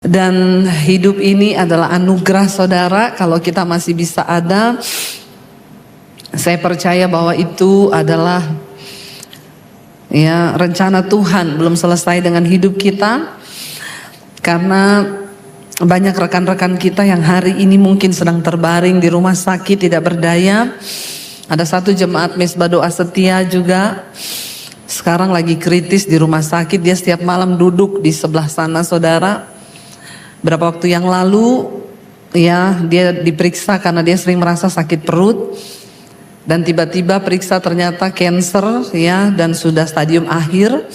Dan hidup ini adalah anugerah saudara. Kalau kita masih bisa ada, saya percaya bahwa itu adalah rencana Tuhan. Belum selesai dengan hidup kita, karena banyak rekan-rekan kita yang hari ini mungkin sedang terbaring di rumah sakit, tidak berdaya. Ada satu jemaat Mesbah Doa Setia juga sekarang lagi kritis di rumah sakit. Dia setiap malam duduk di sebelah sana saudara. Berapa waktu yang lalu dia diperiksa karena dia sering merasa sakit perut, dan tiba-tiba periksa ternyata cancer dan sudah stadium akhir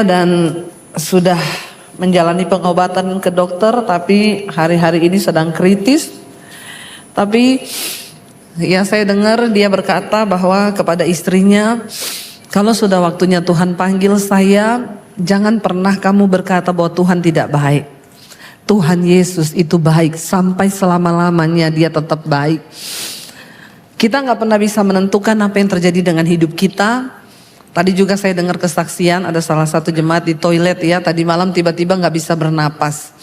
dan sudah menjalani pengobatan ke dokter, tapi hari-hari ini sedang kritis. Tapi saya dengar dia berkata bahwa kepada istrinya, kalau sudah waktunya Tuhan panggil saya, jangan pernah kamu berkata bahwa Tuhan tidak baik. Tuhan Yesus itu baik, sampai selama-lamanya dia tetap baik. Kita gak pernah bisa menentukan apa yang terjadi dengan hidup kita. Tadi juga saya dengar kesaksian, ada salah satu jemaat di toilet tadi malam tiba-tiba gak bisa bernapas.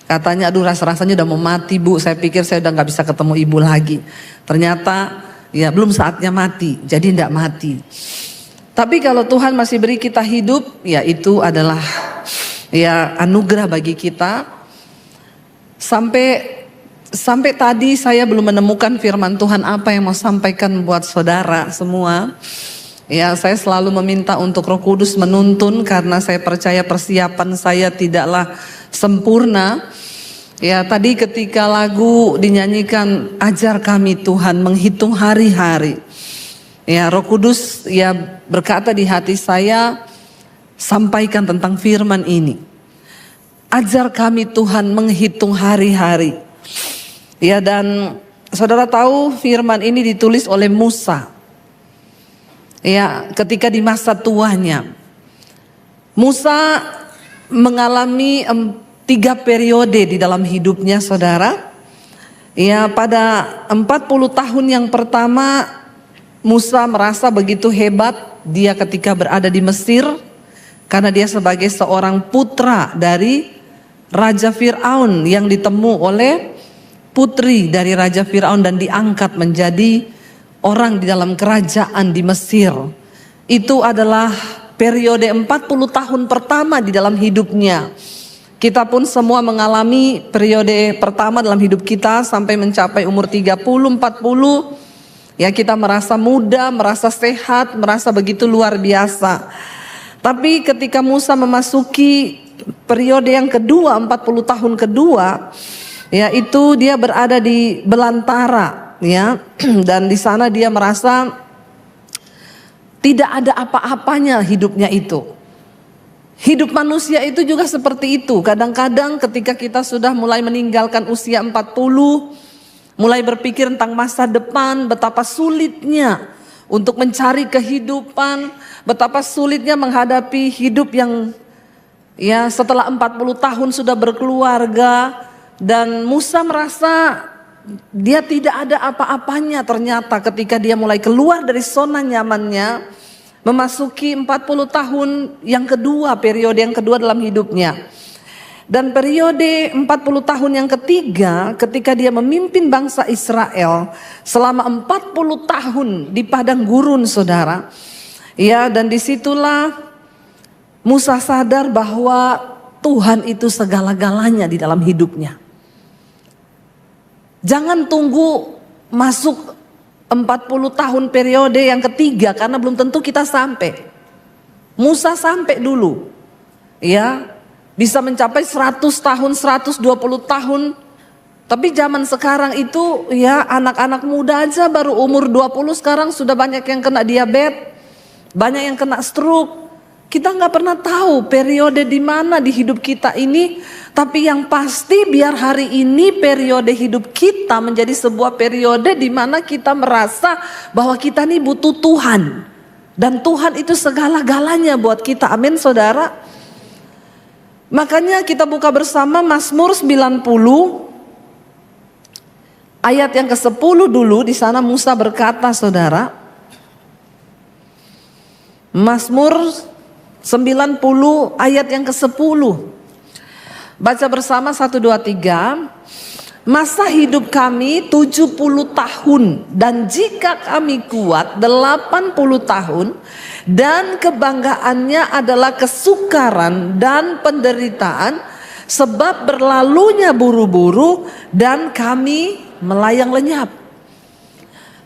Katanya aduh rasanya udah mau mati bu, saya pikir saya udah gak bisa ketemu ibu lagi. Ternyata belum saatnya mati, jadi gak mati. Tapi kalau Tuhan masih beri kita hidup, itu adalah anugerah bagi kita. Sampai tadi saya belum menemukan firman Tuhan apa yang mau sampaikan buat saudara semua. Saya selalu meminta untuk Roh Kudus menuntun, karena saya percaya persiapan saya tidaklah sempurna. Tadi ketika lagu dinyanyikan, ajar kami Tuhan menghitung hari-hari. Roh Kudus berkata di hati saya, sampaikan tentang firman ini. Ajar kami Tuhan menghitung hari-hari. Dan saudara tahu firman ini ditulis oleh Musa. Ketika di masa tuanya. Musa mengalami 3 periode di dalam hidupnya saudara. Pada 40 tahun yang pertama, Musa merasa begitu hebat dia ketika berada di Mesir, karena dia sebagai seorang putra dari Raja Fir'aun yang ditemu oleh putri dari Raja Fir'aun dan diangkat menjadi orang di dalam kerajaan di Mesir. Itu adalah periode 40 tahun pertama di dalam hidupnya. Kita pun semua mengalami periode pertama dalam hidup kita sampai mencapai umur 30, 40. Kita merasa muda, merasa sehat, merasa begitu luar biasa. Tapi ketika Musa memasuki periode yang kedua, 40 tahun kedua, itu dia berada di belantara, dan di sana dia merasa tidak ada apa-apanya hidupnya itu. Hidup manusia itu juga seperti itu. Kadang-kadang ketika kita sudah mulai meninggalkan usia 40, mulai berpikir tentang masa depan, betapa sulitnya untuk mencari kehidupan, betapa sulitnya menghadapi hidup yang setelah 40 tahun sudah berkeluarga. Dan Musa merasa dia tidak ada apa-apanya ternyata ketika dia mulai keluar dari zona nyamannya, memasuki 40 tahun yang kedua, periode yang kedua dalam hidupnya. Dan periode 40 tahun yang ketiga ketika dia memimpin bangsa Israel selama 40 tahun di padang gurun saudara. Dan disitulah Musa sadar bahwa Tuhan itu segala-galanya di dalam hidupnya. Jangan tunggu masuk 40 tahun periode yang ketiga, karena belum tentu kita sampai. Musa sampai dulu. Bisa mencapai 100 tahun, 120 tahun. Tapi zaman sekarang itu anak-anak muda aja baru umur 20 sekarang sudah banyak yang kena diabetes, banyak yang kena stroke. Kita gak pernah tahu periode di mana di hidup kita ini. Tapi yang pasti biar hari ini periode hidup kita menjadi sebuah periode di mana kita merasa bahwa kita ini butuh Tuhan. Dan Tuhan itu segala-galanya buat kita. Amin saudara. Makanya kita buka bersama Mazmur 90 ayat yang ke-10 dulu. Di sana Musa berkata saudara, Mazmur 90 ayat yang ke-10. Baca bersama 1, 2, 3. Masa hidup kami 70 tahun, dan jika kami kuat 80 tahun, dan kebanggaannya adalah kesukaran dan penderitaan, sebab berlalunya buru-buru dan kami melayang lenyap.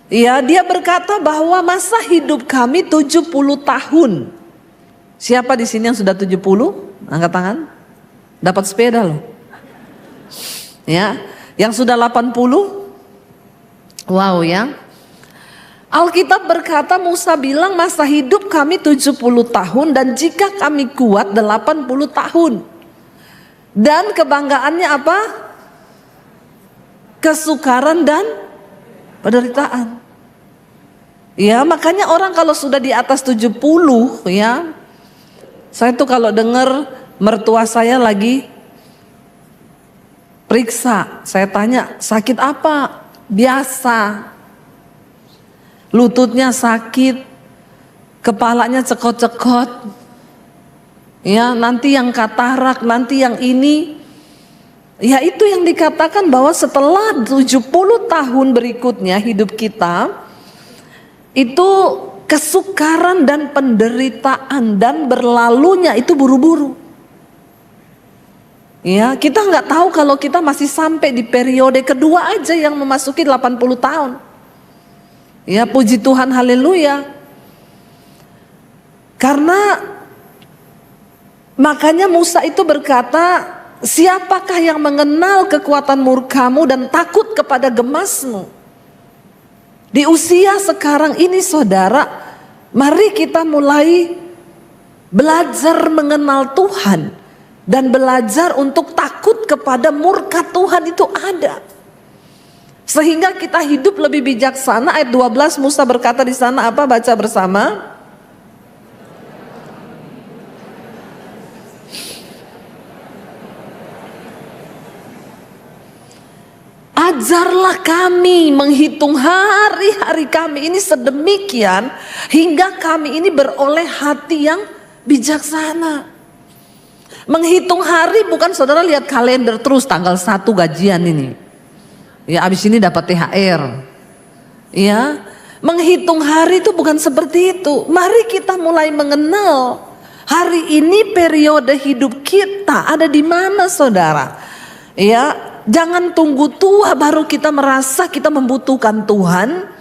Ya, dia berkata bahwa masa hidup kami 70 tahun. Siapa di sini yang sudah 70? Angkat tangan. Dapat sepeda loh. Ya, yang sudah 80? Wow ya. Alkitab berkata, Musa bilang masa hidup kami 70 tahun dan jika kami kuat 80 tahun. Dan kebanggaannya apa? Kesukaran dan penderitaan. Ya, makanya orang kalau sudah di atas 70 ya. Saya tuh kalau dengar mertua saya lagi periksa, saya tanya, sakit apa? Biasa. Lututnya sakit, kepalanya cekot-cekot. Ya, nanti yang katarak, nanti yang ini. Ya, itu yang dikatakan bahwa setelah 70 tahun berikutnya hidup kita, itu kesukaran dan penderitaan dan berlalunya itu buru-buru. Ya, kita nggak tahu kalau kita masih sampai di periode kedua aja yang memasuki 80 tahun. Ya, puji Tuhan, haleluya. Karena makanya Musa itu berkata, siapakah yang mengenal kekuatan murkamu dan takut kepada gemasmu? Di usia sekarang ini saudara, mari kita mulai belajar mengenal Tuhan dan belajar untuk takut kepada murka Tuhan itu ada. Sehingga kita hidup lebih bijaksana. Ayat 12 Musa berkata di sana apa? Baca bersama. Ajarlah kami menghitung hari-hari kami ini sedemikian hingga kami ini beroleh hati yang bijaksana. Menghitung hari bukan saudara lihat kalender terus tanggal 1 gajian ini. Ya, abis ini dapat THR. Ya, menghitung hari itu bukan seperti itu. Mari kita mulai mengenal hari ini periode hidup kita ada di mana saudara. Ya, jangan tunggu tua baru kita merasa kita membutuhkan Tuhan.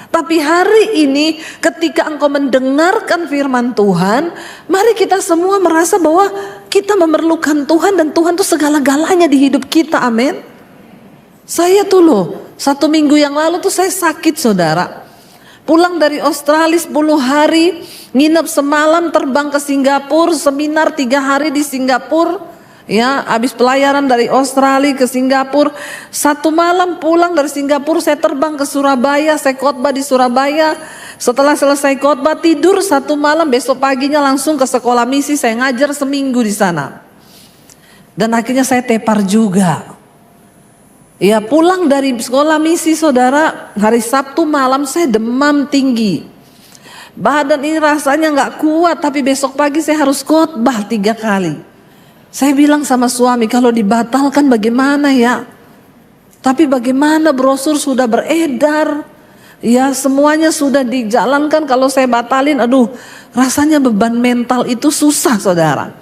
Tapi hari ini ketika engkau mendengarkan firman Tuhan, mari kita semua merasa bahwa kita memerlukan Tuhan dan Tuhan itu segala-galanya di hidup kita, amin. Saya tuh loh, 1 minggu yang lalu tuh saya sakit saudara. Pulang dari Australia 10 hari, nginep semalam, terbang ke Singapura, seminar 3 hari di Singapura. Ya, habis pelayaran dari Australia ke Singapura, 1 malam pulang dari Singapura saya terbang ke Surabaya, saya khotbah di Surabaya. Setelah selesai khotbah tidur 1 malam, besok paginya langsung ke sekolah misi, saya ngajar seminggu di sana. Dan akhirnya saya tepar juga. Ya, pulang dari sekolah misi saudara, hari Sabtu malam saya demam tinggi. Badan ini rasanya gak kuat, tapi besok pagi saya harus khotbah 3 kali. Saya bilang sama suami, kalau dibatalkan bagaimana ya? Tapi bagaimana, brosur sudah beredar. Ya, semuanya sudah dijalankan. Kalau saya batalin, aduh, rasanya beban mental itu susah saudara.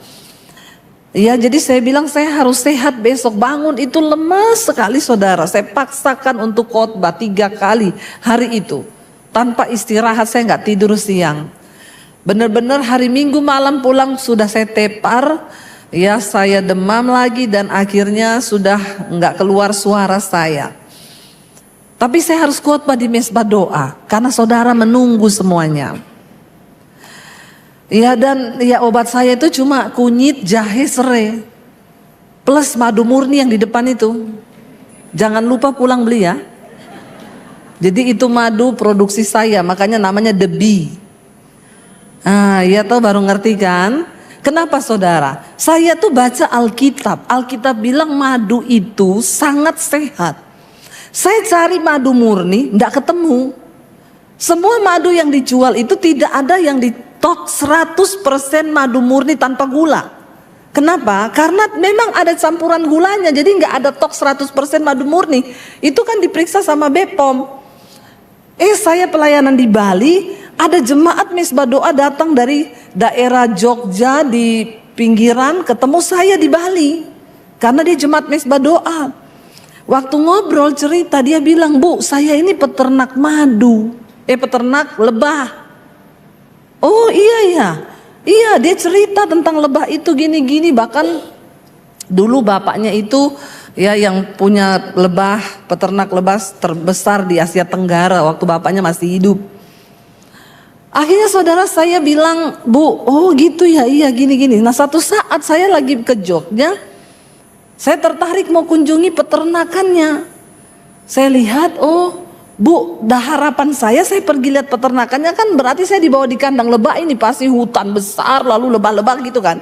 Ya, jadi saya bilang saya harus sehat besok. Bangun itu lemas sekali saudara. Saya paksakan untuk khotbah 3 kali hari itu. Tanpa istirahat, saya gak tidur siang. Benar-benar hari Minggu malam pulang sudah saya tepar. Ya, saya demam lagi dan akhirnya sudah nggak keluar suara saya. Tapi saya harus khotbah di mesbah doa karena saudara menunggu semuanya. Ya, dan ya obat saya itu cuma kunyit, jahe, serai plus madu murni yang di depan itu. Jangan lupa pulang beli ya. Jadi itu madu produksi saya, makanya namanya The Bee. Ya tahu baru ngerti kan? Kenapa saudara? Saya tuh baca Alkitab. Alkitab bilang madu itu sangat sehat. Saya cari madu murni, enggak ketemu. Semua madu yang dijual itu tidak ada yang di top 100% madu murni tanpa gula. Kenapa? Karena memang ada campuran gulanya, jadi nggak ada tok 100% madu murni. Itu kan diperiksa sama BPOM. Saya pelayanan di Bali, ada jemaat Mesbah Doa datang dari daerah Jogja di pinggiran, ketemu saya di Bali. Karena dia jemaat Mesbah Doa. Waktu ngobrol cerita, dia bilang, "Bu, saya ini peternak madu, peternak lebah." Oh iya. Iya, dia cerita tentang lebah itu gini-gini. Bahkan dulu bapaknya itu ya yang punya lebah, peternak lebah terbesar di Asia Tenggara waktu bapaknya masih hidup. Akhirnya saudara saya bilang, "Bu, oh gitu ya, iya gini-gini." Nah satu saat saya lagi ke Jogja, saya tertarik mau kunjungi peternakannya. Saya lihat, oh Bu, harapan saya pergi lihat peternakannya, kan berarti saya dibawa di kandang lebah ini, pasti hutan besar lalu lebah-lebah gitu kan.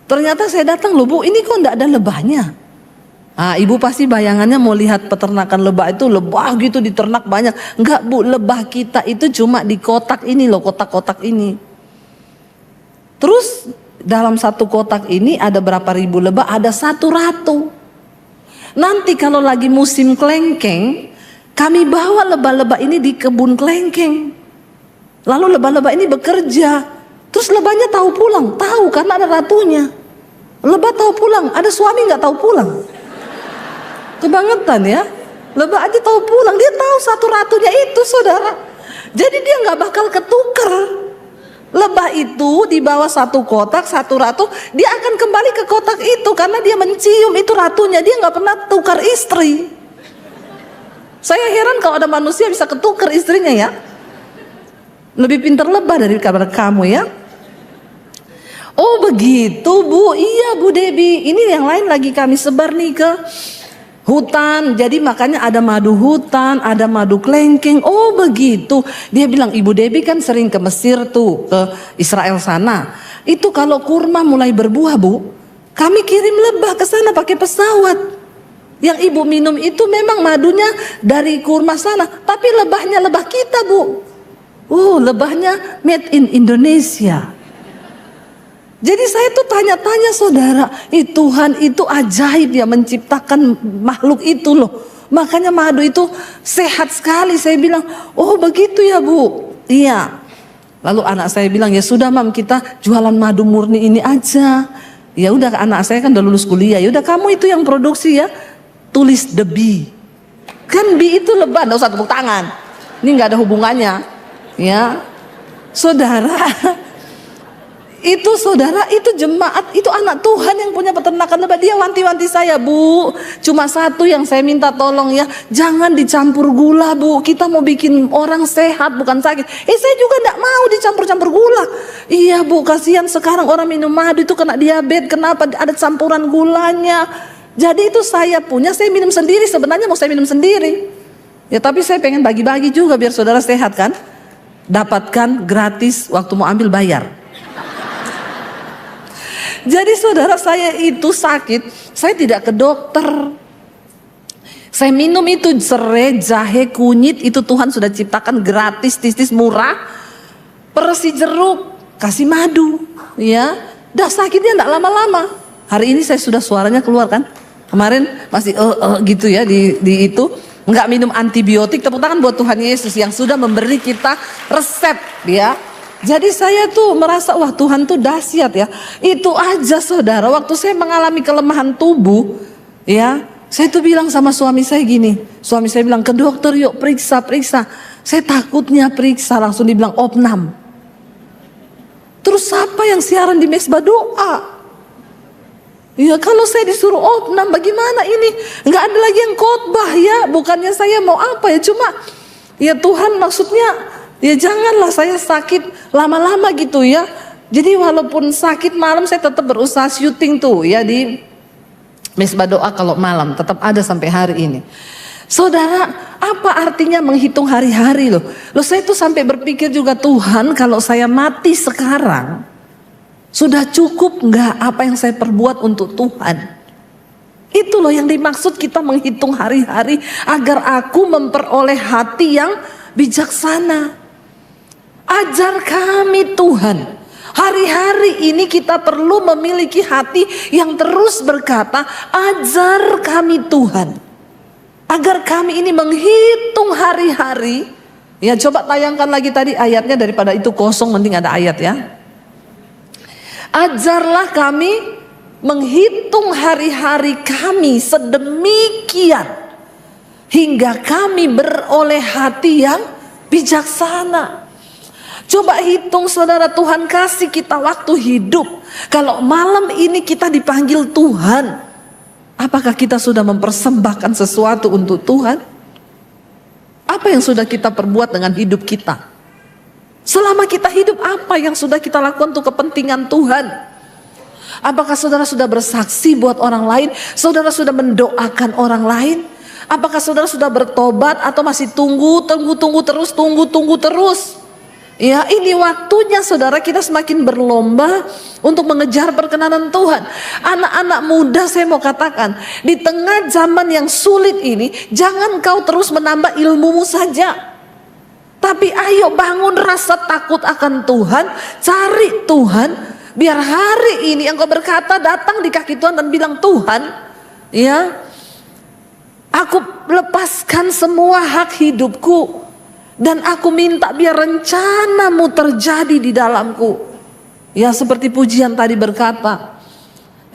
Ternyata saya datang, loh Bu, ini kok enggak ada lebahnya. Ibu pasti bayangannya mau lihat peternakan lebah itu lebah gitu diternak banyak. Enggak Bu, lebah kita itu cuma di kotak ini loh, kotak-kotak ini. Terus dalam satu kotak ini ada berapa ribu lebah, ada satu ratu. Nanti kalau lagi musim kelengkeng, kami bawa lebah-lebah ini di kebun kelengkeng. Lalu lebah-lebah ini bekerja. Terus lebahnya tahu pulang, tahu karena ada ratunya. Lebah tahu pulang, ada suami nggak tahu pulang. Kebangetan ya. Lebah aja tahu pulang, dia tahu satu ratunya itu saudara. Jadi dia nggak bakal ketukar. Lebah itu dibawa satu kotak, satu ratu, dia akan kembali ke kotak itu karena dia mencium itu ratunya, dia nggak pernah tukar istri. Saya heran kalau ada manusia bisa ketukar istrinya ya. Lebih pintar lebah daripada kamu ya. Oh begitu Bu, iya Bu Debbie. Ini yang lain lagi kami sebar nih ke hutan. Jadi makanya ada madu hutan, ada madu kelengkeng. Oh begitu. Dia bilang, Ibu Debbie kan sering ke Mesir tuh, ke Israel sana. Itu kalau kurma mulai berbuah Bu, kami kirim lebah ke sana pakai pesawat. Yang ibu minum itu memang madunya dari kurma sana, tapi lebahnya lebah kita Bu. Lebahnya made in Indonesia. Jadi saya tuh tanya-tanya saudara, Tuhan itu ajaib ya menciptakan makhluk itu loh. Makanya madu itu sehat sekali. Saya bilang, oh begitu ya Bu. Iya. Lalu anak saya bilang, ya sudah Mam, kita jualan madu murni ini aja. Ya udah, anak saya kan udah lulus kuliah. Ya udah kamu itu yang produksi ya. Tulis the bee. Kan bee itu lebah, enggak usah tepuk tangan. Ini nggak ada hubungannya. Ya. Saudara, itu saudara, itu jemaat, itu anak Tuhan yang punya peternakan lebah. Dia wanti-wanti saya, Bu, cuma satu yang saya minta tolong ya, jangan dicampur gula Bu, kita mau bikin orang sehat bukan sakit. Saya juga enggak mau dicampur-campur gula. Iya Bu, kasihan sekarang orang minum madu itu kena diabetes, kenapa ada campuran gulanya. Jadi itu saya punya, saya minum sendiri, sebenarnya mau saya minum sendiri ya, tapi saya pengen bagi-bagi juga biar saudara sehat kan. Dapatkan gratis, waktu mau ambil bayar. Jadi saudara, saya itu sakit, saya tidak ke dokter. Saya minum itu serai, jahe, kunyit, itu Tuhan sudah ciptakan gratis, tis-tis murah. Persi jeruk, kasih madu, ya. Dah sakitnya enggak lama-lama. Hari ini saya sudah suaranya keluar kan. Kemarin masih gitu ya di itu. Enggak minum antibiotik. Tepuk tangan buat Tuhan Yesus yang sudah memberi kita resep ya. Jadi saya tuh merasa wah Tuhan tuh dahsyat ya. Itu aja saudara, waktu saya mengalami kelemahan tubuh ya, saya tuh bilang sama suami saya gini. Suami saya bilang, ke dokter yuk, periksa. Saya takutnya periksa, langsung dibilang opnam. Terus siapa yang siaran di Mesbah Doa? Ya kalau saya disuruh opnam bagaimana ini? Enggak ada lagi yang khotbah ya. Bukannya saya mau apa ya, cuma ya Tuhan maksudnya ya janganlah saya sakit lama-lama gitu ya. Jadi walaupun sakit malam saya tetap berusaha syuting tuh ya di Mesbah Doa kalau malam, tetap ada sampai hari ini. Saudara, apa artinya menghitung hari-hari loh? Loh saya tuh sampai berpikir juga, Tuhan kalau saya mati sekarang, sudah cukup nggak apa yang saya perbuat untuk Tuhan? Itu loh yang dimaksud kita menghitung hari-hari, agar aku memperoleh hati yang bijaksana. Ajar kami Tuhan, Hari-hari ini kita perlu memiliki hati yang terus berkata, ajar kami Tuhan, agar kami ini menghitung hari-hari. Ya, coba tayangkan lagi tadi ayatnya, daripada itu kosong, mending ada ayat ya. Ajarlah kami menghitung hari-hari kami sedemikian, hingga kami beroleh hati yang bijaksana. Coba hitung saudara, Tuhan kasih kita waktu hidup. Kalau malam ini kita dipanggil Tuhan, apakah kita sudah mempersembahkan sesuatu untuk Tuhan? Apa yang sudah kita perbuat dengan hidup kita? Selama kita hidup, apa yang sudah kita lakukan untuk kepentingan Tuhan? Apakah saudara sudah bersaksi buat orang lain? Saudara sudah mendoakan orang lain? Apakah saudara sudah bertobat atau masih tunggu terus? Ya, ini waktunya saudara kita semakin berlomba untuk mengejar perkenanan Tuhan. Anak-anak muda, saya mau katakan, di tengah zaman yang sulit ini, jangan kau terus menambah ilmumu saja, tapi ayo bangun rasa takut akan Tuhan, cari Tuhan. Biar hari ini engkau berkata, datang di kaki Tuhan dan bilang, Tuhan, ya, aku lepaskan semua hak hidupku, dan aku minta biar rencanamu terjadi di dalamku. Ya, seperti pujian tadi berkata,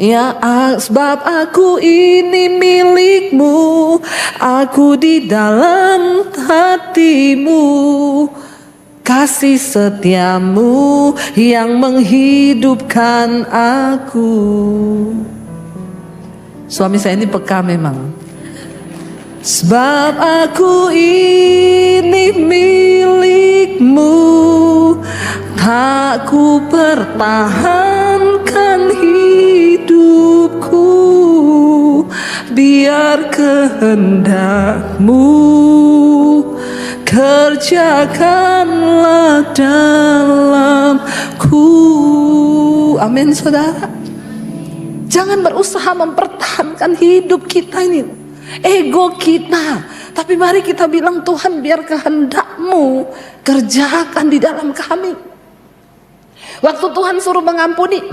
ya, sebab aku ini milikmu, aku di dalam hatimu, kasih setiamu yang menghidupkan aku. Suami saya ini peka memang. Sebab aku ini milikmu, tak ku pertahankan hidupku, biar kehendakmu kerjakanlah dalamku. Amin saudara. Jangan berusaha mempertahankan hidup kita ini, ego kita, tapi mari kita bilang, Tuhan, biar kehendak-Mu kerjakan di dalam kami. Waktu Tuhan suruh mengampuni,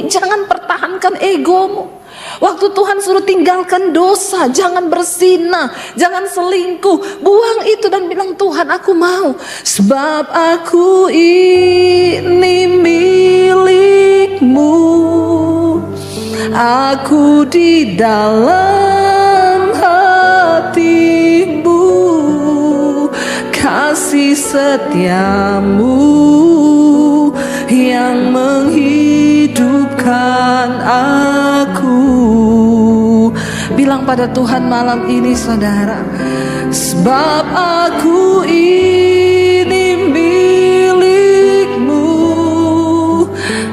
jangan pertahankan egomu. Waktu Tuhan suruh tinggalkan dosa, jangan berzina, jangan selingkuh, buang itu dan bilang, Tuhan, aku mau, sebab aku ini milik-Mu, aku di dalam hatimu, kasih setiamu yang menghidupkan aku. Bilang pada Tuhan malam ini saudara, sebab aku ini milik-Mu,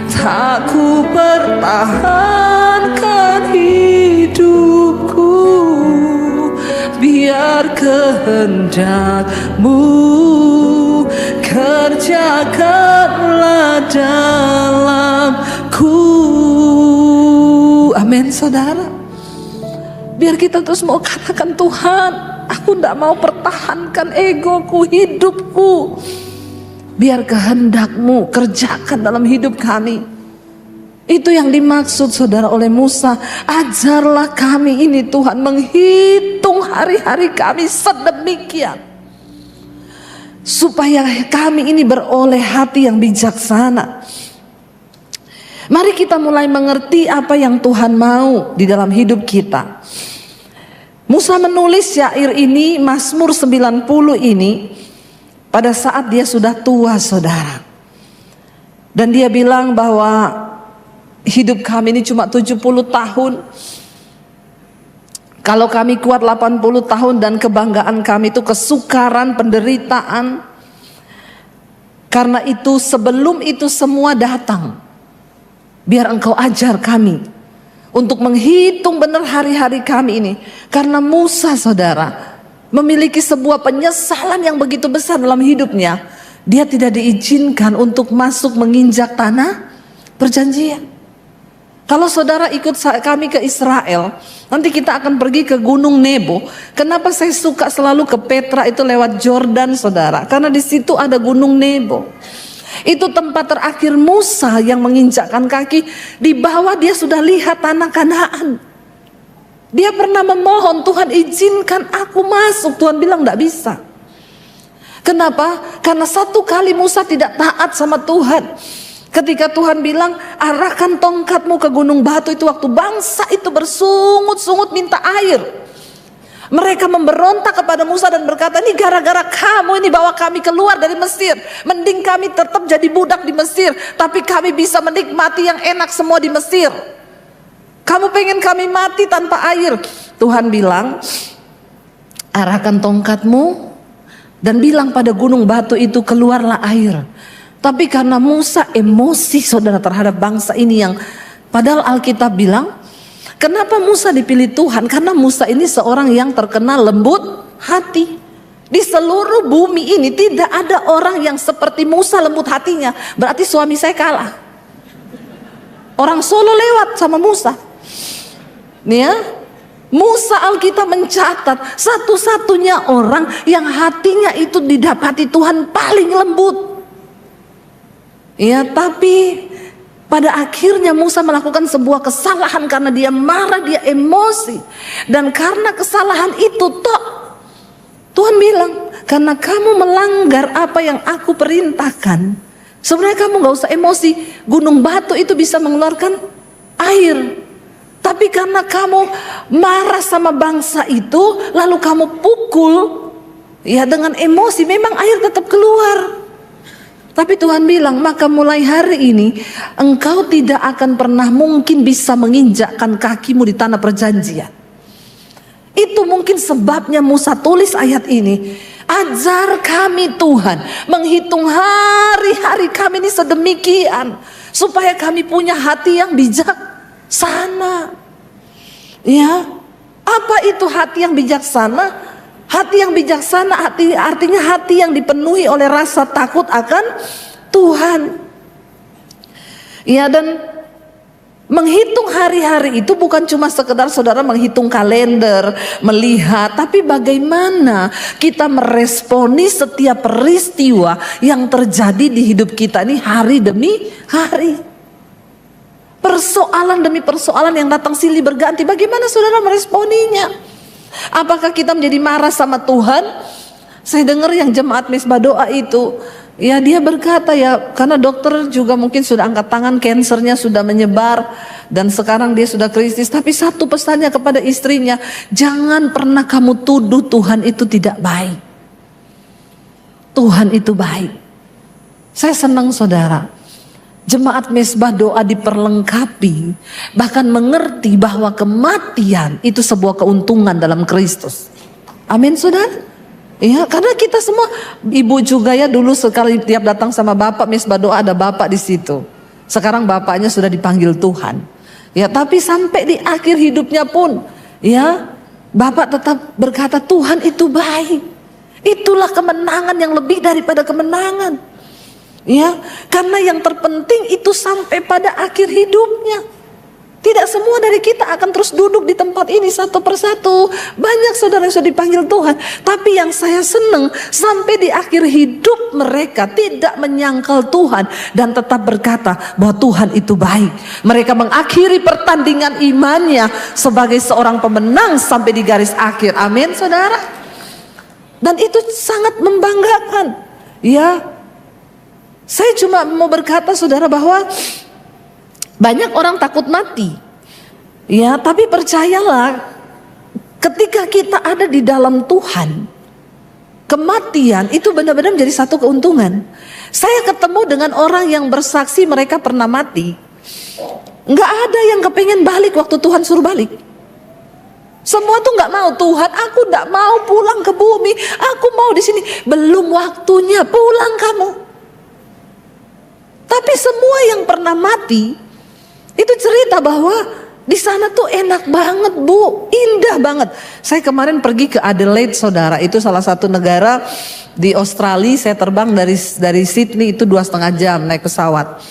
tak ku pertahankan hidupku, biar kehendak-Mu kerjakanlah dalamku. Amin saudara. Biar kita terus mau katakan, Tuhan, aku tidak mau pertahankan egoku, hidupku, biar kehendak-Mu kerjakan dalam hidup kami. Itu yang dimaksud saudara oleh Musa. Ajarlah kami ini Tuhan menghitung hari-hari kami sedemikian, supaya kami ini beroleh hati yang bijaksana. Mari kita mulai mengerti apa yang Tuhan mau di dalam hidup kita. Musa menulis syair ini, Mazmur 90 ini, pada saat dia sudah tua saudara. Dan dia bilang bahwa hidup kami ini cuma 70 tahun. Kalau kami kuat 80 tahun dan kebanggaan kami itu kesukaran, penderitaan. Karena itu sebelum itu semua datang, biar Engkau ajar kami untuk menghitung benar hari-hari kami ini. Karena Musa saudara memiliki sebuah penyesalan yang begitu besar dalam hidupnya. Dia tidak diizinkan untuk masuk menginjak tanah perjanjian. Kalau saudara ikut kami ke Israel, nanti kita akan pergi ke Gunung Nebo. Kenapa saya suka selalu ke Petra itu lewat Jordan saudara? Karena di situ ada Gunung Nebo. Itu tempat terakhir Musa yang menginjakkan kaki. Di bawah dia sudah lihat tanah Kanaan. Dia pernah memohon, Tuhan izinkan aku masuk. Tuhan bilang tidak bisa. Kenapa? Karena satu kali Musa tidak taat sama Tuhan. Ketika Tuhan bilang, arahkan tongkatmu ke gunung batu, itu waktu bangsa itu bersungut-sungut minta air. Mereka memberontak kepada Musa dan berkata, ini gara-gara kamu ini bawa kami keluar dari Mesir. Mending kami tetap jadi budak di Mesir, tapi kami bisa menikmati yang enak semua di Mesir. Kamu pengen kami mati tanpa air. Tuhan bilang, arahkan tongkatmu dan bilang pada gunung batu itu, keluarlah air. Tapi karena Musa emosi saudara terhadap bangsa ini, yang padahal Alkitab bilang, kenapa Musa dipilih Tuhan? Karena Musa ini seorang yang terkenal lembut hati. Di seluruh bumi ini tidak ada orang yang seperti Musa lembut hatinya. Berarti suami saya kalah. Orang Solo lewat sama Musa. Nih ya, Musa Alkitab mencatat satu-satunya orang yang hatinya itu didapati Tuhan paling lembut. Ya, tapi pada akhirnya Musa melakukan sebuah kesalahan karena dia marah, dia emosi. Dan karena kesalahan itu Tuhan bilang, karena kamu melanggar apa yang aku perintahkan, sebenarnya kamu gak usah emosi. Gunung batu itu bisa mengeluarkan air. Tapi karena kamu marah sama bangsa itu, lalu kamu pukul, ya dengan emosi, memang air tetap keluar. Tapi Tuhan bilang, maka mulai hari ini engkau tidak akan pernah mungkin bisa menginjakkan kakimu di tanah perjanjian. Itu mungkin sebabnya Musa tulis ayat ini. Ajar kami Tuhan menghitung hari-hari kami ini sedemikian, supaya kami punya hati yang bijaksana. Ya, apa itu hati yang bijaksana? Hati yang bijaksana artinya hati yang dipenuhi oleh rasa takut akan Tuhan. Ya, dan menghitung hari-hari itu bukan cuma sekedar saudara menghitung kalender, melihat, tapi bagaimana kita meresponi setiap peristiwa yang terjadi di hidup kita ini hari demi hari. Persoalan demi persoalan yang datang silih berganti, bagaimana saudara meresponinya? Apakah kita menjadi marah sama Tuhan? Saya dengar yang jemaat Misbah Doa itu, ya dia berkata, ya karena dokter juga mungkin sudah angkat tangan, kansernya sudah menyebar dan sekarang dia sudah krisis. Tapi satu pesannya kepada istrinya, jangan pernah kamu tuduh Tuhan itu tidak baik. Tuhan itu baik. Saya senang saudara, jemaat Misbah Doa diperlengkapi, bahkan mengerti bahwa kematian itu sebuah keuntungan dalam Kristus. Amin saudara. Ya, karena kita semua, ibu juga ya dulu sekali tiap datang sama bapak Misbah Doa ada bapak di situ. Sekarang bapaknya sudah dipanggil Tuhan. Ya, tapi sampai di akhir hidupnya pun, ya bapak tetap berkata Tuhan itu baik. Itulah kemenangan yang lebih daripada kemenangan. Ya, karena yang terpenting itu sampai pada akhir hidupnya. Tidak semua dari kita akan terus duduk di tempat ini satu persatu. Banyak saudara yang sudah dipanggil Tuhan, tapi yang saya senang sampai di akhir hidup mereka tidak menyangkal Tuhan dan tetap berkata bahwa Tuhan itu baik. Mereka mengakhiri pertandingan imannya sebagai seorang pemenang sampai di garis akhir. Amin saudara. Dan itu sangat membanggakan. Ya, saya cuma mau berkata saudara bahwa banyak orang takut mati. Ya, tapi percayalah, ketika kita ada di dalam Tuhan, kematian itu benar-benar menjadi satu keuntungan. Saya ketemu dengan orang yang bersaksi mereka pernah mati. Nggak ada yang kepengen balik waktu Tuhan suruh balik. Semua tuh nggak mau. Tuhan, aku nggak mau pulang ke bumi. Aku mau di sini. Belum waktunya, pulang kamu. Tapi semua yang pernah mati itu cerita bahwa di sana tuh enak banget bu, indah banget. Saya kemarin pergi ke Adelaide saudara, itu salah satu negara di Australia. Saya terbang dari Sydney itu 2,5 jam naik pesawat.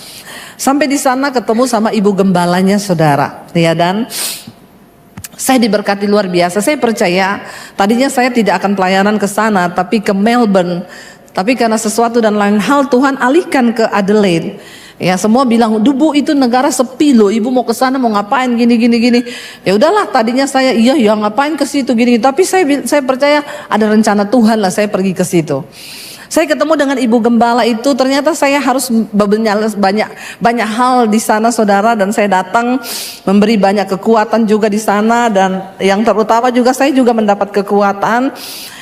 Sampai di sana ketemu sama ibu gembalanya saudara, ya, dan saya diberkati luar biasa. Saya percaya tadinya saya tidak akan pelayanan ke sana, tapi ke Melbourne. Tapi karena sesuatu dan lain hal Tuhan alihkan ke Adelaide. Ya, semua bilang, "Bu, itu negara sepi loh. Ibu mau ke sana mau ngapain gini gini gini." Ya udahlah, tadinya saya iya ya ngapain ke situ gini, tapi saya percaya ada rencana Tuhan lah saya pergi ke situ. Saya ketemu dengan ibu gembala itu, ternyata saya harus banyak hal di sana saudara, dan saya datang memberi banyak kekuatan juga di sana, dan yang terutama juga saya juga mendapat kekuatan.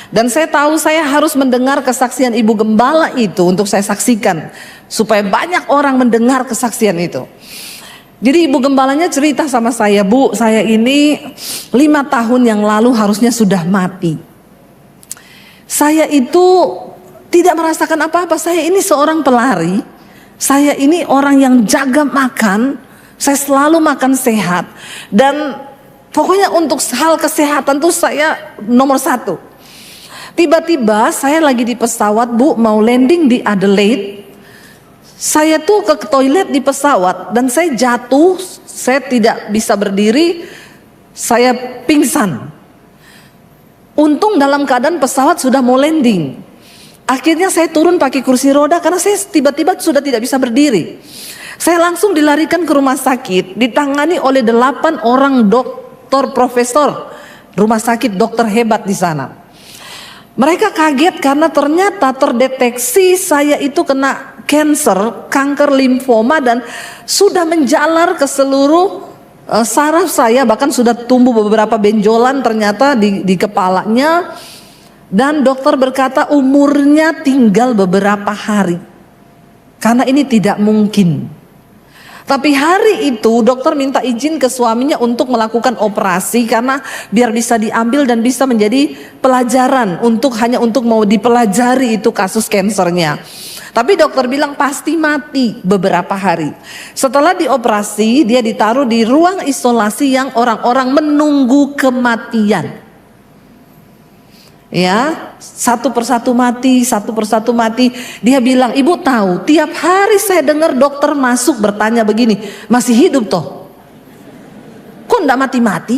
Dan saya tahu saya harus mendengar kesaksian ibu gembala itu untuk saya saksikan, supaya banyak orang mendengar kesaksian itu. Jadi ibu gembalanya cerita sama saya, "Bu, saya ini 5 tahun yang lalu harusnya sudah mati. Saya itu tidak merasakan apa-apa, saya ini seorang pelari, saya ini orang yang jaga makan, saya selalu makan sehat, dan pokoknya untuk hal kesehatan tuh saya nomor 1. Tiba-tiba saya lagi di pesawat, Bu, mau landing di Adelaide. Saya tuh ke toilet di pesawat dan saya jatuh, saya tidak bisa berdiri, saya pingsan. Untung dalam keadaan pesawat sudah mau landing. Akhirnya saya turun pakai kursi roda karena saya tiba-tiba sudah tidak bisa berdiri. Saya langsung dilarikan ke rumah sakit, ditangani oleh 8 orang dokter profesor, rumah sakit dokter hebat di sana. Mereka kaget karena ternyata terdeteksi saya itu kena kanker limfoma, dan sudah menjalar ke seluruh saraf saya, bahkan sudah tumbuh beberapa benjolan ternyata di kepalanya. Dan dokter berkata umurnya tinggal beberapa hari, karena ini tidak mungkin. Tapi hari itu dokter minta izin ke suaminya untuk melakukan operasi, karena biar bisa diambil dan bisa menjadi pelajaran hanya untuk mau dipelajari itu kasus kansernya. Tapi dokter bilang pasti mati beberapa hari. Setelah dioperasi, dia ditaruh di ruang isolasi yang orang-orang menunggu kematian. Ya, satu persatu mati. Dia bilang, "Ibu tahu, tiap hari saya dengar dokter masuk bertanya begini, masih hidup toh? Kok enggak mati-mati?"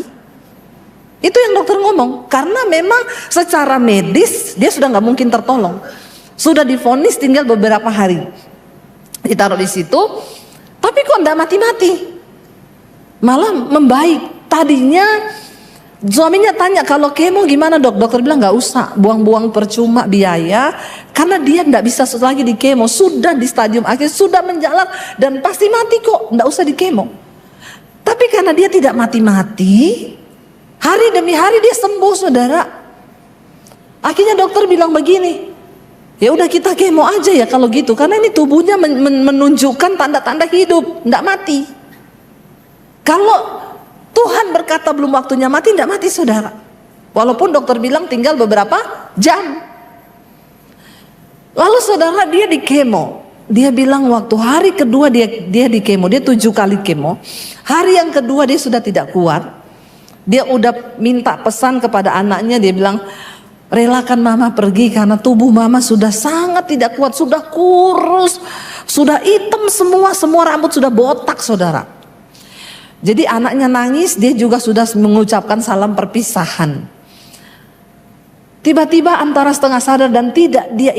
Itu yang dokter ngomong, karena memang secara medis dia sudah nggak mungkin tertolong. Sudah divonis tinggal beberapa hari. Ditaruh di situ, tapi kok enggak mati-mati? Malah membaik. Tadinya suaminya tanya, "Kalau kemo gimana dok?" Dokter bilang nggak usah, buang-buang percuma biaya, karena dia nggak bisa lagi di kemo, sudah di stadium akhir, sudah menjalar dan pasti mati kok, nggak usah di kemo. Tapi karena dia tidak mati-mati, hari demi hari dia sembuh saudara. Akhirnya dokter bilang begini, "Ya udah kita kemo aja ya kalau gitu, karena ini tubuhnya menunjukkan tanda-tanda hidup, nggak mati." Kalau Tuhan berkata belum waktunya mati, tidak mati saudara. Walaupun dokter bilang tinggal beberapa jam. Lalu saudara, dia di kemo. Dia bilang waktu hari kedua dia di kemo, dia 7 kali kemo. Hari yang kedua dia sudah tidak kuat. Dia udah minta pesan kepada anaknya, dia bilang, "Relakan mama pergi karena tubuh mama sudah sangat tidak kuat, sudah kurus, sudah hitam semua rambut sudah botak saudara." Jadi anaknya nangis, dia juga sudah mengucapkan salam perpisahan. Tiba-tiba antara setengah sadar dan tidak, dia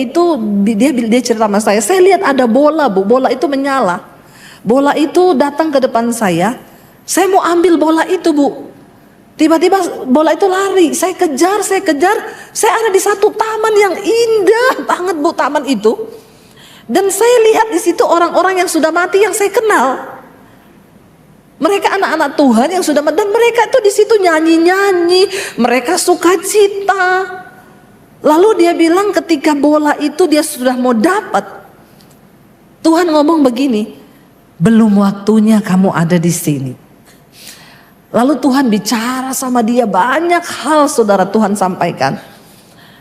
cerita sama saya lihat ada bola, Bu, bola itu menyala. Bola itu datang ke depan saya mau ambil bola itu, Bu. Tiba-tiba bola itu lari, saya kejar, saya ada di satu taman yang indah banget, Bu, taman itu. Dan saya lihat di situ orang-orang yang sudah mati yang saya kenal. Mereka anak-anak Tuhan yang sudah mati, dan mereka itu di situ nyanyi-nyanyi, mereka sukacita. Lalu dia bilang ketika bola itu dia sudah mau dapat, Tuhan ngomong begini, "Belum waktunya kamu ada di sini." Lalu Tuhan bicara sama dia banyak hal saudara, Tuhan sampaikan.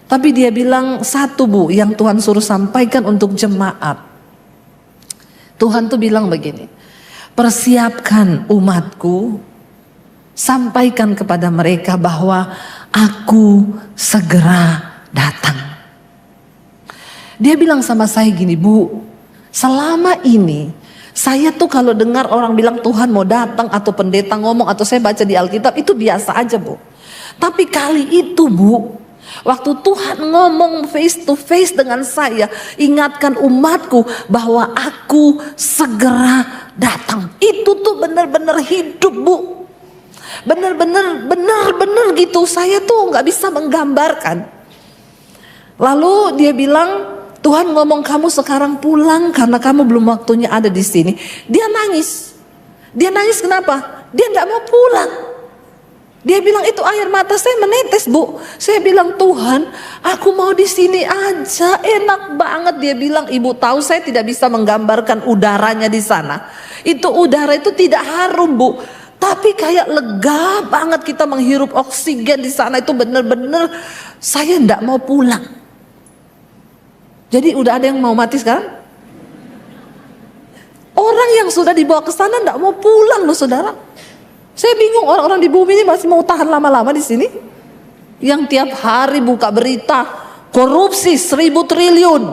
Tapi dia bilang satu, Bu, yang Tuhan suruh sampaikan untuk jemaat. Tuhan tuh bilang begini, "Persiapkan umatku, sampaikan kepada mereka bahwa aku segera datang." Dia bilang sama saya gini, "Bu, selama ini saya tuh kalau dengar orang bilang Tuhan mau datang, atau pendeta ngomong, atau saya baca di Alkitab, itu biasa aja, Bu. Tapi kali itu, Bu, Waktu Tuhan ngomong face to face dengan saya, ingatkan umatku bahwa aku segera datang. Itu tuh benar-benar hidup, Bu. Benar-benar gitu. Saya tuh nggak bisa menggambarkan. Lalu dia bilang, Tuhan ngomong kamu sekarang pulang karena kamu belum waktunya ada di sini. Dia nangis. Dia nangis kenapa? Dia nggak mau pulang. Dia bilang itu air mata saya menetes, Bu. Saya bilang, Tuhan, aku mau di sini aja, enak banget. Dia bilang, Ibu tahu saya tidak bisa menggambarkan udaranya di sana. Itu udara itu tidak harum, Bu. Tapi kayak lega banget kita menghirup oksigen di sana. Itu benar-benar saya tidak mau pulang. Jadi udah ada yang mau mati sekarang? Orang yang sudah dibawa ke sana tidak mau pulang loh, saudara. Saya bingung orang-orang di bumi ini masih mau tahan lama-lama di sini. Yang tiap hari buka berita korupsi 1.000 triliun.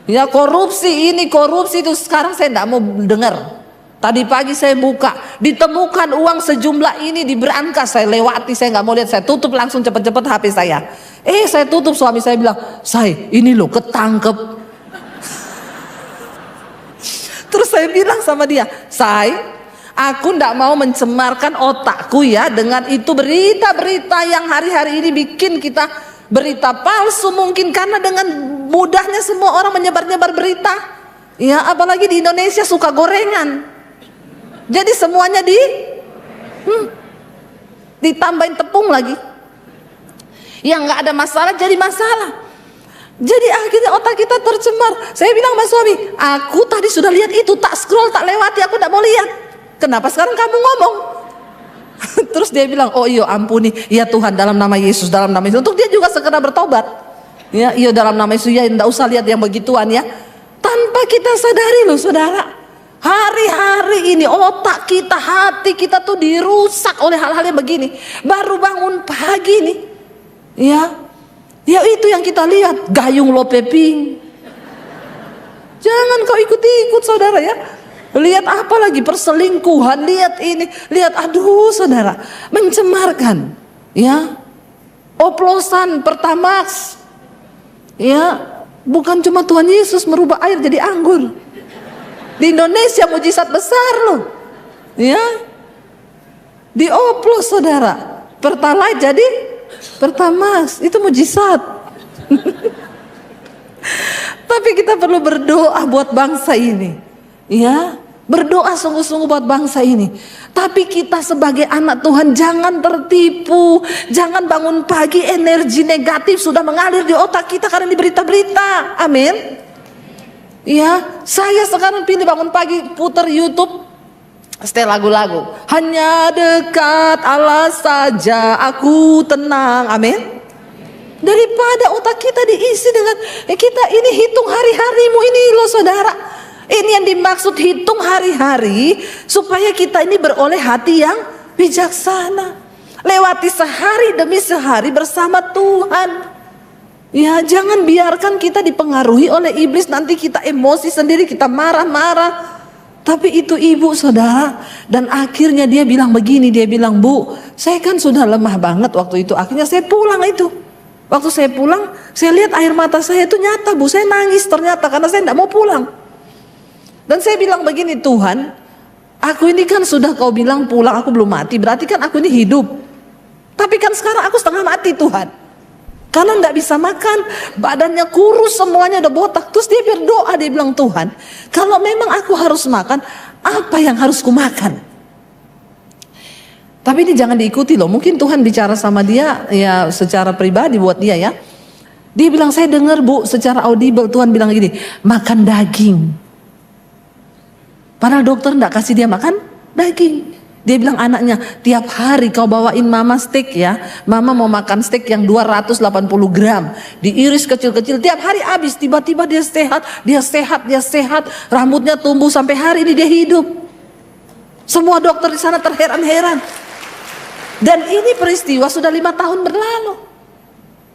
Ya korupsi ini, korupsi itu. Sekarang saya tidak mau dengar. Tadi pagi saya buka, ditemukan uang sejumlah ini di berangkas. Saya lewati, saya nggak mau lihat, saya tutup langsung cepat-cepat HP saya. Saya tutup, suami saya bilang, "Say, ini loh ketangkep." Terus saya bilang sama dia, "Say, aku ndak mau mencemarkan otakku ya dengan itu berita-berita yang hari-hari ini bikin kita berita palsu mungkin, karena dengan mudahnya semua orang menyebar-nyebar berita. Ya, apalagi di Indonesia suka gorengan. Jadi semuanya ditambahin tepung lagi. Yang nggak ada masalah jadi masalah. Jadi akhirnya otak kita tercemar. Saya bilang sama suami, aku tadi sudah lihat itu, tak scroll, tak lewati, aku ndak mau lihat. Kenapa sekarang kamu ngomong? Terus dia bilang, oh iya ampuni, ya Tuhan dalam nama Yesus, dalam nama Yesus. Untuk dia juga segera bertobat. Ya, iya dalam nama Yesus, ya enggak usah lihat yang begituan ya. Tanpa kita sadari loh saudara, hari-hari ini otak kita, hati kita tuh dirusak oleh hal-hal yang begini. Baru bangun pagi nih, ya itu yang kita lihat, gayung lope pink. Jangan kau ikut-ikut saudara ya. Lihat apa lagi, perselingkuhan, lihat ini, lihat, aduh saudara, mencemarkan, ya, oplosan Pertamax, ya, bukan cuma Tuhan Yesus merubah air jadi anggur. Di Indonesia mujizat besar loh, ya, dioplos saudara, Pertalite jadi Pertamax, itu mujizat. Tapi kita perlu berdoa buat bangsa ini, ya. Berdoa sungguh-sungguh buat bangsa ini. Tapi kita sebagai anak Tuhan jangan tertipu. Jangan bangun pagi energi negatif sudah mengalir di otak kita karena di berita-berita. Amin. Ya, saya sekarang pilih bangun pagi putar YouTube, setel lagu-lagu. Hanya dekat Allah saja aku tenang. Amin. Daripada otak kita diisi dengan kita ini hitung hari-harimu ini loh saudara. Ini yang dimaksud hitung hari-hari, supaya kita ini beroleh hati yang bijaksana. Lewati sehari demi sehari bersama Tuhan. Ya, jangan biarkan kita dipengaruhi oleh iblis. Nanti kita emosi sendiri, kita marah-marah. Tapi itu ibu saudara. Dan akhirnya dia bilang begini, dia bilang, Bu, saya kan sudah lemah banget waktu itu. Akhirnya saya pulang itu. Waktu saya pulang, saya lihat air mata saya itu nyata, Bu. Saya nangis ternyata karena saya tidak mau pulang. Dan saya bilang begini, Tuhan, aku ini kan sudah kau bilang pulang, aku belum mati, berarti kan aku ini hidup. Tapi kan sekarang aku setengah mati Tuhan, karena tidak bisa makan, badannya kurus semuanya udah botak. Terus dia berdoa, dia bilang, Tuhan, kalau memang aku harus makan, apa yang harus ku makan? Tapi ini jangan diikuti loh, mungkin Tuhan bicara sama dia ya secara pribadi buat dia ya. Dia bilang, saya dengar Bu, secara audible Tuhan bilang gini, makan daging. Padahal dokter enggak kasih dia makan daging. Dia bilang anaknya, tiap hari kau bawain mama steak ya. Mama mau makan steak yang 280 gram. Diiris kecil-kecil, tiap hari habis. Tiba-tiba dia sehat. Rambutnya tumbuh sampai hari ini dia hidup. Semua dokter di sana terheran-heran. Dan ini peristiwa sudah 5 tahun berlalu.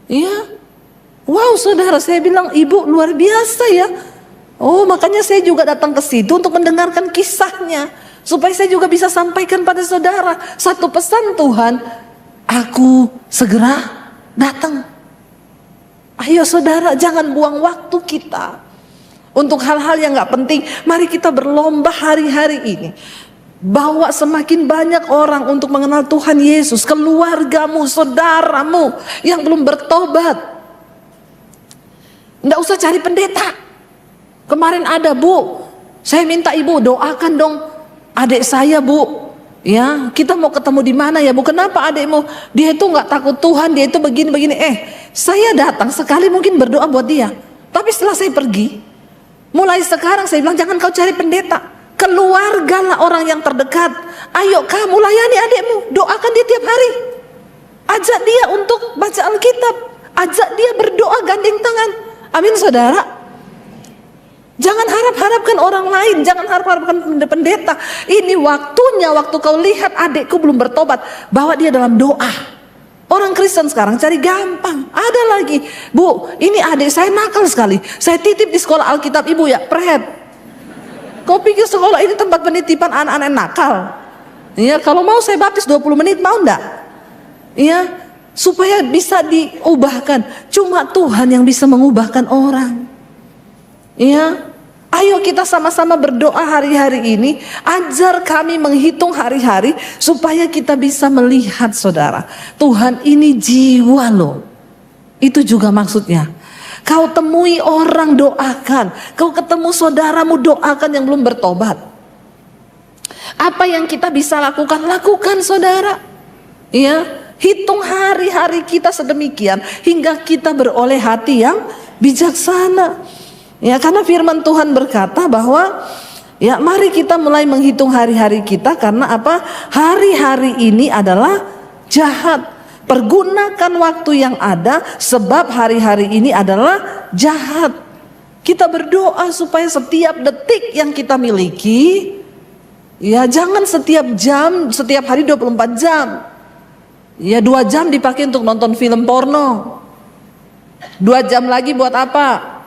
Iya. Wow saudara, saya bilang ibu luar biasa ya. Oh, makanya saya juga datang ke situ untuk mendengarkan kisahnya, supaya saya juga bisa sampaikan pada saudara satu pesan Tuhan, aku segera datang. Ayo saudara, jangan buang waktu kita untuk hal-hal yang gak penting. Mari kita berlomba hari-hari ini, bawa semakin banyak orang untuk mengenal Tuhan Yesus. Keluargamu, saudaramu yang belum bertobat, nggak usah cari pendeta. Kemarin ada, Bu, saya minta ibu doakan dong adik saya, Bu. Ya, kita mau ketemu di mana ya, Bu? Kenapa adikmu? Dia itu nggak takut Tuhan, dia itu begini-begini. Saya datang sekali mungkin berdoa buat dia, tapi setelah saya pergi, mulai sekarang saya bilang jangan kau cari pendeta, keluargalah orang yang terdekat. Ayo kamu layani adikmu, doakan dia tiap hari, ajak dia untuk baca Alkitab, ajak dia berdoa gandeng tangan. Amin saudara. Jangan harap-harapkan orang lain, jangan harap-harapkan pendeta. Ini waktunya, waktu kau lihat adikku belum bertobat, bawa dia dalam doa. Orang Kristen sekarang cari gampang. Ada lagi, Bu, ini adik saya nakal sekali, saya titip di sekolah Alkitab ibu ya, Pret. Kau pikir sekolah ini tempat penitipan anak-anak nakal? Ya, kalau mau saya baptis 20 menit, mau enggak? Ya, supaya bisa diubahkan. Cuma Tuhan yang bisa mengubahkan orang. Ya, ayo kita sama-sama berdoa hari-hari ini. Ajar kami menghitung hari-hari supaya kita bisa melihat saudara, Tuhan ini jiwa loh. Itu juga maksudnya. Kau temui orang, doakan. Kau ketemu saudaramu, doakan yang belum bertobat. Apa yang kita bisa lakukan, lakukan saudara. Ya, hitung hari-hari kita sedemikian hingga kita beroleh hati yang bijaksana. Ya, karena firman Tuhan berkata bahwa ya mari kita mulai menghitung hari-hari kita, karena apa? Hari-hari ini adalah jahat. Pergunakan waktu yang ada, sebab hari-hari ini adalah jahat. Kita berdoa supaya setiap detik yang kita miliki, ya jangan setiap jam, setiap hari 24 jam. Ya 2 jam dipakai untuk nonton film porno, 2 jam lagi buat apa?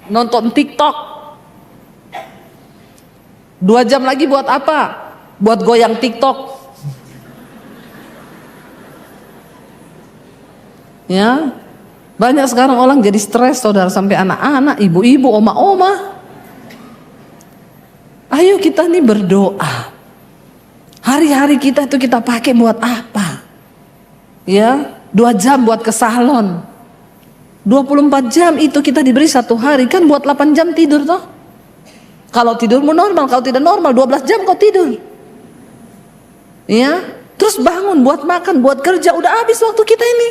Nonton TikTok. 2 jam lagi buat apa? Buat goyang TikTok. Ya, banyak sekarang orang jadi stres saudara, sampai anak-anak, ibu-ibu, oma-oma. Ayo kita nih berdoa. Hari-hari kita itu kita pakai buat apa? Ya, 2 jam buat ke salon, 24 jam itu kita diberi 1 hari, kan buat 8 jam tidur toh. Kalau tidurmu normal, kalau tidak normal 12 jam kau tidur. Ya, terus bangun buat makan, buat kerja, udah habis waktu kita ini.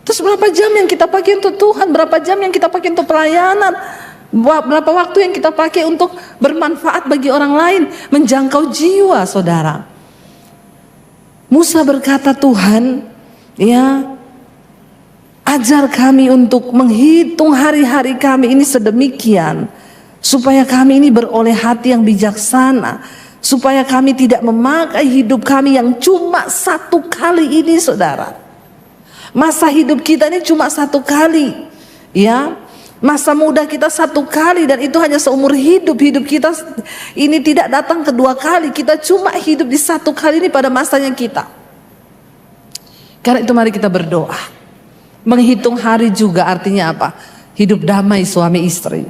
Terus berapa jam yang kita pakai untuk Tuhan, berapa jam yang kita pakai untuk pelayanan, berapa waktu yang kita pakai untuk bermanfaat bagi orang lain, menjangkau jiwa saudara. Musa berkata, Tuhan, ya, ajar kami untuk menghitung hari-hari kami ini sedemikian, supaya kami ini beroleh hati yang bijaksana, supaya kami tidak memakai hidup kami yang cuma 1 kali ini saudara. Masa hidup kita ini cuma 1 kali, ya. Masa muda kita 1 kali, dan itu hanya seumur hidup. Hidup kita ini tidak datang kedua kali. Kita cuma hidup di 1 kali ini pada masanya kita. Karena itu mari kita berdoa. Menghitung hari juga artinya apa? Hidup damai suami istri.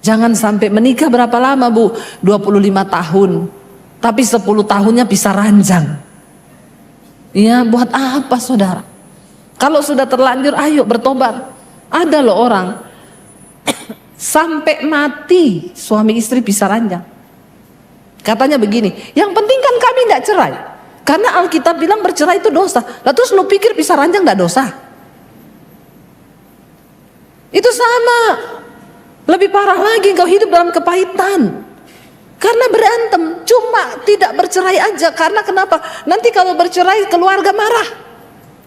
Jangan sampai menikah berapa lama, Bu? 25 tahun. Tapi 10 tahunnya pisah ranjang. Ya, buat apa saudara? Kalau sudah terlanjur, ayo bertobat. Ada loh orang sampai mati suami istri pisah ranjang. Katanya begini, yang penting kan kami tidak cerai, karena Alkitab bilang bercerai itu dosa. Lah terus lu pikir pisah ranjang tidak dosa? Itu sama. Lebih parah lagi, kau hidup dalam kepahitan karena berantem. Cuma tidak bercerai aja. Karena kenapa? Nanti kalau bercerai keluarga marah,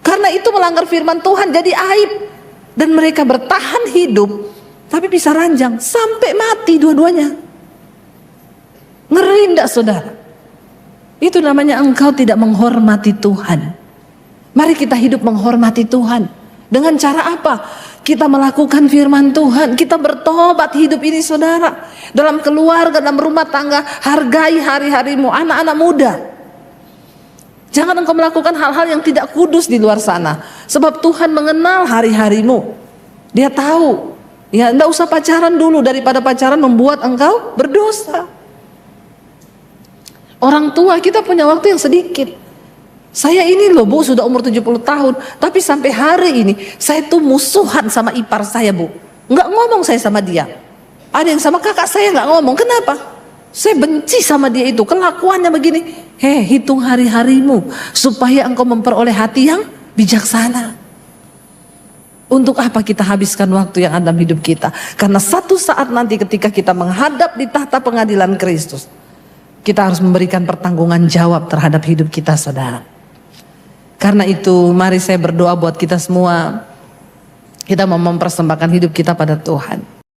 karena itu melanggar firman Tuhan, jadi aib. Dan mereka bertahan hidup tapi pisah ranjang sampai mati dua-duanya. Ngeri enggak saudara? Itu namanya engkau tidak menghormati Tuhan. Mari kita hidup menghormati Tuhan. Dengan cara apa? Kita melakukan firman Tuhan, kita bertobat hidup ini saudara. Dalam keluarga, dalam rumah tangga, hargai hari-harimu. Anak-anak muda, Jangan engkau melakukan hal-hal yang tidak kudus di luar sana. Sebab Tuhan mengenal hari-harimu. Dia tahu. Ya, enggak usah pacaran dulu daripada pacaran membuat engkau berdosa. Orang tua kita punya waktu yang sedikit. Saya ini loh Bu, sudah umur 70 tahun. Tapi sampai hari ini, saya tuh musuhan sama ipar saya Bu. Enggak ngomong saya sama dia. Ada yang sama kakak saya enggak ngomong. Kenapa? Saya benci sama dia itu. Kelakuannya begini. Hitung hari-harimu. Supaya engkau memperoleh hati yang bijaksana. Untuk apa kita habiskan waktu yang ada dalam hidup kita? Karena satu saat nanti ketika kita menghadap di tahta pengadilan Kristus, kita harus memberikan pertanggungan jawab terhadap hidup kita, saudara. Karena itu mari saya berdoa buat kita semua. Kita mau mempersembahkan hidup kita pada Tuhan.